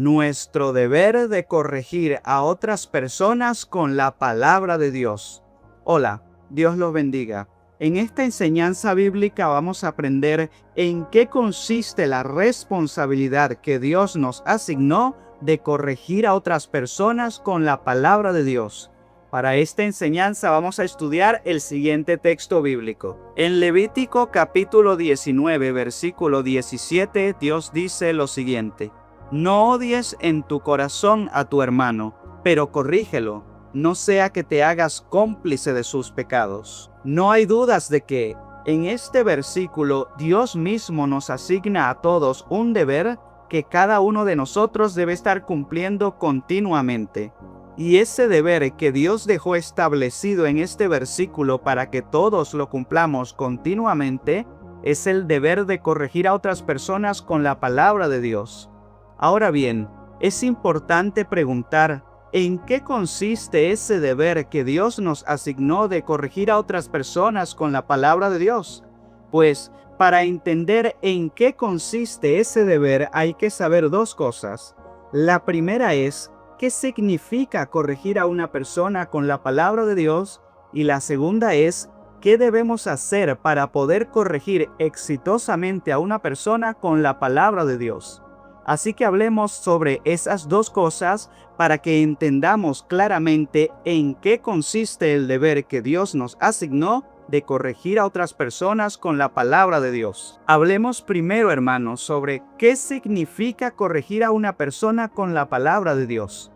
nuestro deber de corregir a otras personas con la palabra de Dios. Hola, Dios los bendiga. En esta enseñanza bíblica vamos a aprender en qué consiste la responsabilidad que Dios nos asignó de corregir a otras personas con la palabra de Dios. Para esta enseñanza vamos a estudiar el siguiente texto bíblico. En Levítico capítulo 19, versículo 17, Dios dice lo siguiente: No odies en tu corazón a tu hermano, pero corrígelo, no sea que te hagas cómplice de sus pecados. No hay dudas de que en este versículo Dios mismo nos asigna a todos un deber que cada uno de nosotros debe estar cumpliendo continuamente. Y ese deber que Dios dejó establecido en este versículo para que todos lo cumplamos continuamente es el deber de corregir a otras personas con la palabra de Dios. Ahora bien, es importante preguntar ¿en qué consiste ese deber que Dios nos asignó de corregir a otras personas con la palabra de Dios? Pues, para entender en qué consiste ese deber hay que saber dos cosas. La primera es, ¿qué significa corregir a una persona con la palabra de Dios? Y la segunda es, ¿qué debemos hacer para poder corregir exitosamente a una persona con la palabra de Dios? Así que hablemos sobre esas dos cosas para que entendamos claramente en qué consiste el deber que Dios nos asignó de corregir a otras personas con la palabra de Dios. Hablemos primero, hermanos, sobre qué significa corregir a una persona con la palabra de Dios.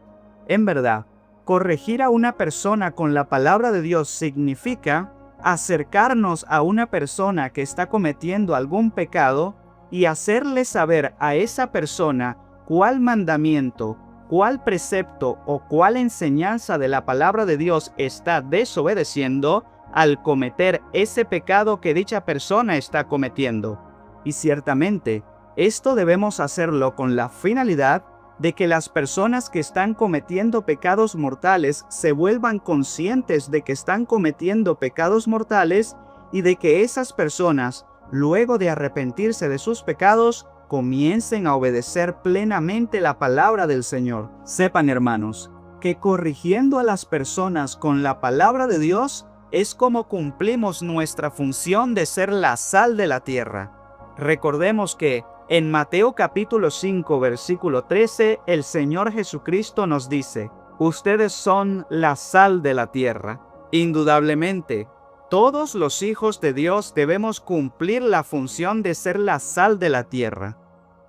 En verdad, corregir a una persona con la palabra de Dios significa acercarnos a una persona que está cometiendo algún pecado y hacerle saber a esa persona cuál mandamiento, cuál precepto o cuál enseñanza de la palabra de Dios está desobedeciendo al cometer ese pecado que dicha persona está cometiendo. Y ciertamente, esto debemos hacerlo con la finalidad de que las personas que están cometiendo pecados mortales se vuelvan conscientes de que están cometiendo pecados mortales y de que esas personas, luego de arrepentirse de sus pecados, comiencen a obedecer plenamente la palabra del Señor. Sepan, hermanos, que corrigiendo a las personas con la palabra de Dios es como cumplimos nuestra función de ser la sal de la tierra. Recordemos que en Mateo capítulo 5, versículo 13, el Señor Jesucristo nos dice: ustedes son la sal de la tierra. Indudablemente, todos los hijos de Dios debemos cumplir la función de ser la sal de la tierra.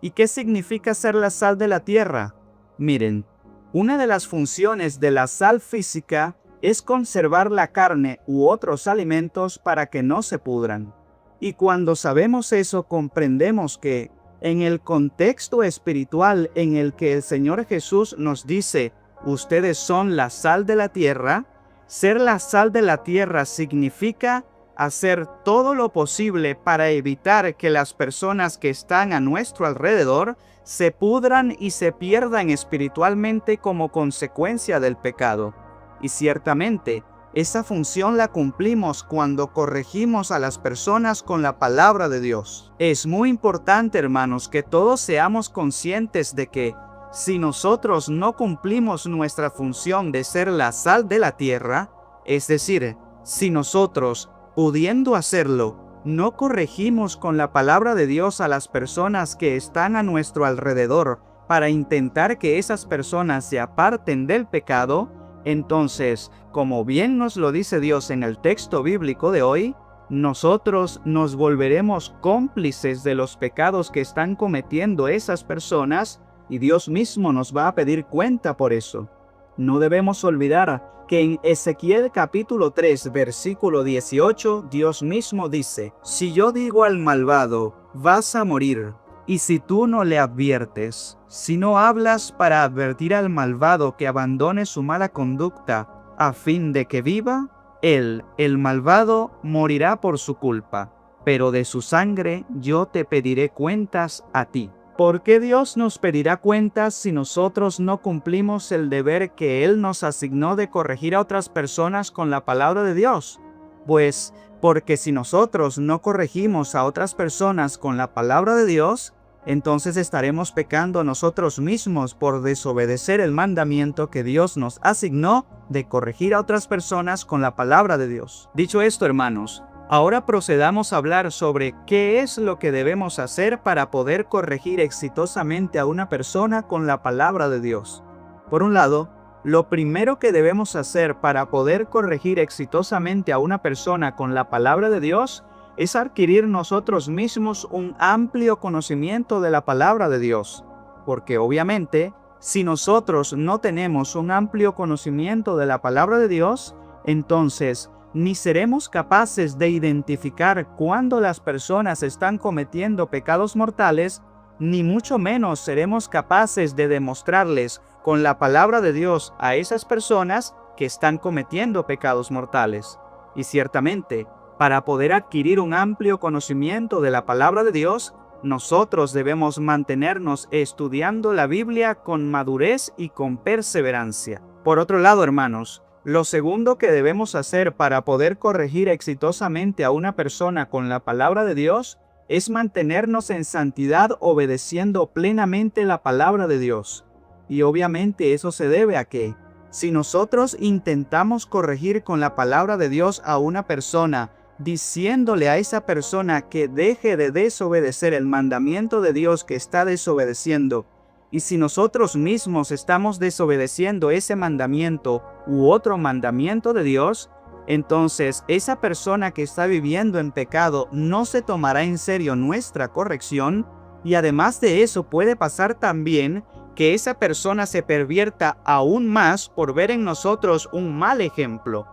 ¿Y qué significa ser la sal de la tierra? Miren, una de las funciones de la sal física es conservar la carne u otros alimentos para que no se pudran. Y cuando sabemos eso, comprendemos que en el contexto espiritual en el que el Señor Jesús nos dice, ustedes son la sal de la tierra, ser la sal de la tierra significa hacer todo lo posible para evitar que las personas que están a nuestro alrededor se pudran y se pierdan espiritualmente como consecuencia del pecado. Y ciertamente, esa función la cumplimos cuando corregimos a las personas con la palabra de Dios. Es muy importante, hermanos, que todos seamos conscientes de que si nosotros no cumplimos nuestra función de ser la sal de la tierra, es decir, si nosotros, pudiendo hacerlo, no corregimos con la palabra de Dios a las personas que están a nuestro alrededor para intentar que esas personas se aparten del pecado, entonces, como bien nos lo dice Dios en el texto bíblico de hoy, nosotros nos volveremos cómplices de los pecados que están cometiendo esas personas y Dios mismo nos va a pedir cuenta por eso. No debemos olvidar que en Ezequiel capítulo 3, versículo 18, Dios mismo dice: si yo digo al malvado, vas a morir, y si tú no le adviertes, si no hablas para advertir al malvado que abandone su mala conducta a fin de que viva, él, el malvado, morirá por su culpa, pero de su sangre yo te pediré cuentas a ti. ¿Por qué Dios nos pedirá cuentas si nosotros no cumplimos el deber que Él nos asignó de corregir a otras personas con la palabra de Dios? Pues porque si nosotros no corregimos a otras personas con la palabra de Dios, entonces estaremos pecando nosotros mismos por desobedecer el mandamiento que Dios nos asignó de corregir a otras personas con la palabra de Dios. Dicho esto, hermanos, ahora procedamos a hablar sobre qué es lo que debemos hacer para poder corregir exitosamente a una persona con la palabra de Dios. Por un lado, lo primero que debemos hacer para poder corregir exitosamente a una persona con la palabra de Dios es adquirir nosotros mismos un amplio conocimiento de la palabra de Dios. Porque obviamente, si nosotros no tenemos un amplio conocimiento de la palabra de Dios, entonces ni seremos capaces de identificar cuándo las personas están cometiendo pecados mortales, ni mucho menos seremos capaces de demostrarles con la palabra de Dios a esas personas que están cometiendo pecados mortales. Y ciertamente, para poder adquirir un amplio conocimiento de la palabra de Dios, nosotros debemos mantenernos estudiando la Biblia con madurez y con perseverancia. Por otro lado, hermanos, lo segundo que debemos hacer para poder corregir exitosamente a una persona con la palabra de Dios es mantenernos en santidad obedeciendo plenamente la palabra de Dios. Y obviamente eso se debe a que, si nosotros intentamos corregir con la palabra de Dios a una persona, diciéndole a esa persona que deje de desobedecer el mandamiento de Dios que está desobedeciendo, y si nosotros mismos estamos desobedeciendo ese mandamiento u otro mandamiento de Dios, entonces esa persona que está viviendo en pecado no se tomará en serio nuestra corrección, y además de eso puede pasar también que esa persona se pervierta aún más por ver en nosotros un mal ejemplo.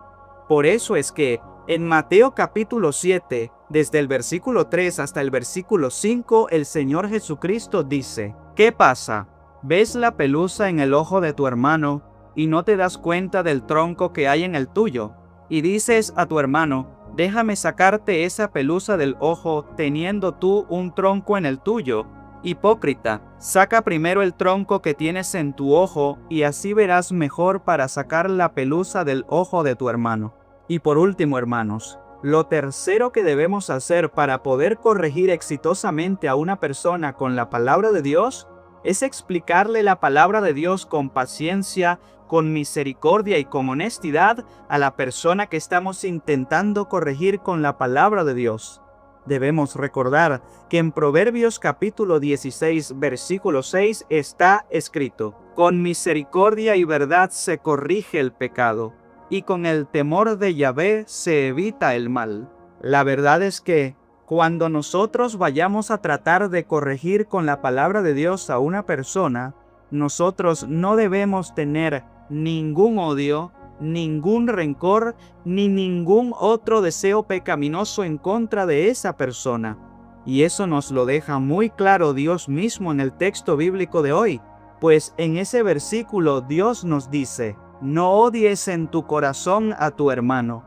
Por eso es que en Mateo capítulo 7, desde el versículo 3 hasta el versículo 5, el Señor Jesucristo dice: ¿Qué pasa? ¿Ves la pelusa en el ojo de tu hermano y no te das cuenta del tronco que hay en el tuyo? Y dices a tu hermano: déjame sacarte esa pelusa del ojo, teniendo tú un tronco en el tuyo. Hipócrita, saca primero el tronco que tienes en tu ojo, y así verás mejor para sacar la pelusa del ojo de tu hermano. Y por último, hermanos, lo tercero que debemos hacer para poder corregir exitosamente a una persona con la palabra de Dios es explicarle la palabra de Dios con paciencia, con misericordia y con honestidad a la persona que estamos intentando corregir con la palabra de Dios. Debemos recordar que en Proverbios capítulo 16, versículo 6 está escrito: con misericordia y verdad se corrige el pecado, y con el temor de Yahvé se evita el mal. La verdad es que cuando nosotros vayamos a tratar de corregir con la palabra de Dios a una persona, nosotros no debemos tener ningún odio, ningún rencor, ni ningún otro deseo pecaminoso en contra de esa persona. Y eso nos lo deja muy claro Dios mismo en el texto bíblico de hoy, pues en ese versículo Dios nos dice: no odies en tu corazón a tu hermano,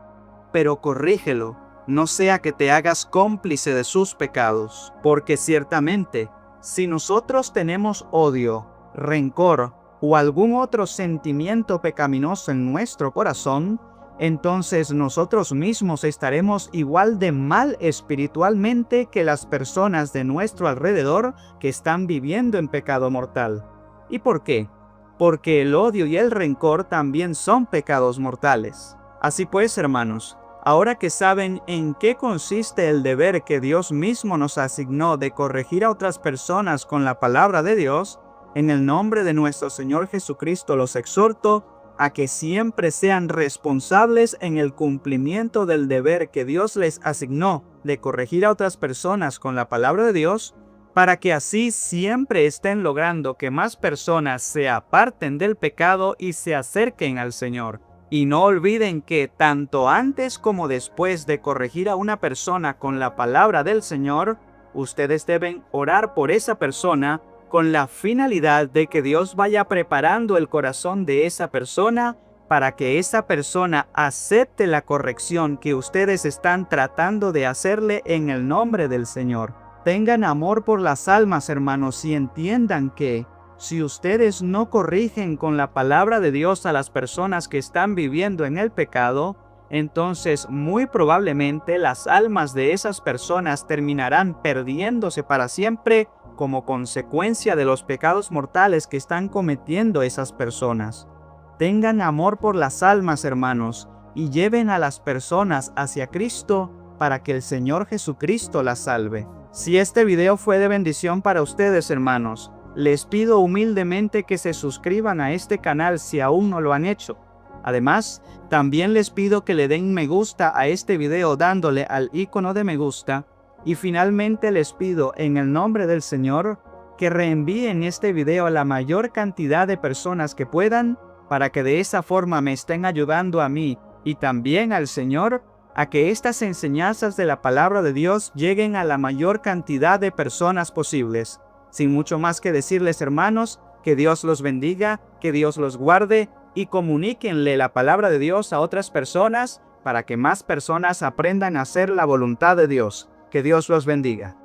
pero corrígelo, no sea que te hagas cómplice de sus pecados. Porque ciertamente, si nosotros tenemos odio, rencor o algún otro sentimiento pecaminoso en nuestro corazón, entonces nosotros mismos estaremos igual de mal espiritualmente que las personas de nuestro alrededor que están viviendo en pecado mortal. ¿Y por qué? Porque el odio y el rencor también son pecados mortales. Así pues, hermanos, ahora que saben en qué consiste el deber que Dios mismo nos asignó de corregir a otras personas con la palabra de Dios, en el nombre de nuestro Señor Jesucristo los exhorto a que siempre sean responsables en el cumplimiento del deber que Dios les asignó de corregir a otras personas con la palabra de Dios, para que así siempre estén logrando que más personas se aparten del pecado y se acerquen al Señor. Y no olviden que tanto antes como después de corregir a una persona con la palabra del Señor, ustedes deben orar por esa persona con la finalidad de que Dios vaya preparando el corazón de esa persona para que esa persona acepte la corrección que ustedes están tratando de hacerle en el nombre del Señor. Tengan amor por las almas, hermanos, y entiendan que si ustedes no corrigen con la palabra de Dios a las personas que están viviendo en el pecado, entonces muy probablemente las almas de esas personas terminarán perdiéndose para siempre como consecuencia de los pecados mortales que están cometiendo esas personas. Tengan amor por las almas, hermanos, y lleven a las personas hacia Cristo para que el Señor Jesucristo las salve. Si este video fue de bendición para ustedes, hermanos, les pido humildemente que se suscriban a este canal si aún no lo han hecho. Además, también les pido que le den me gusta a este video dándole al icono de me gusta. Y finalmente les pido en el nombre del Señor que reenvíen este video a la mayor cantidad de personas que puedan para que de esa forma me estén ayudando a mí y también al Señor a que estas enseñanzas de la palabra de Dios lleguen a la mayor cantidad de personas posibles. Sin mucho más que decirles, hermanos, que Dios los bendiga, que Dios los guarde y comuníquenle la palabra de Dios a otras personas para que más personas aprendan a hacer la voluntad de Dios. Que Dios los bendiga.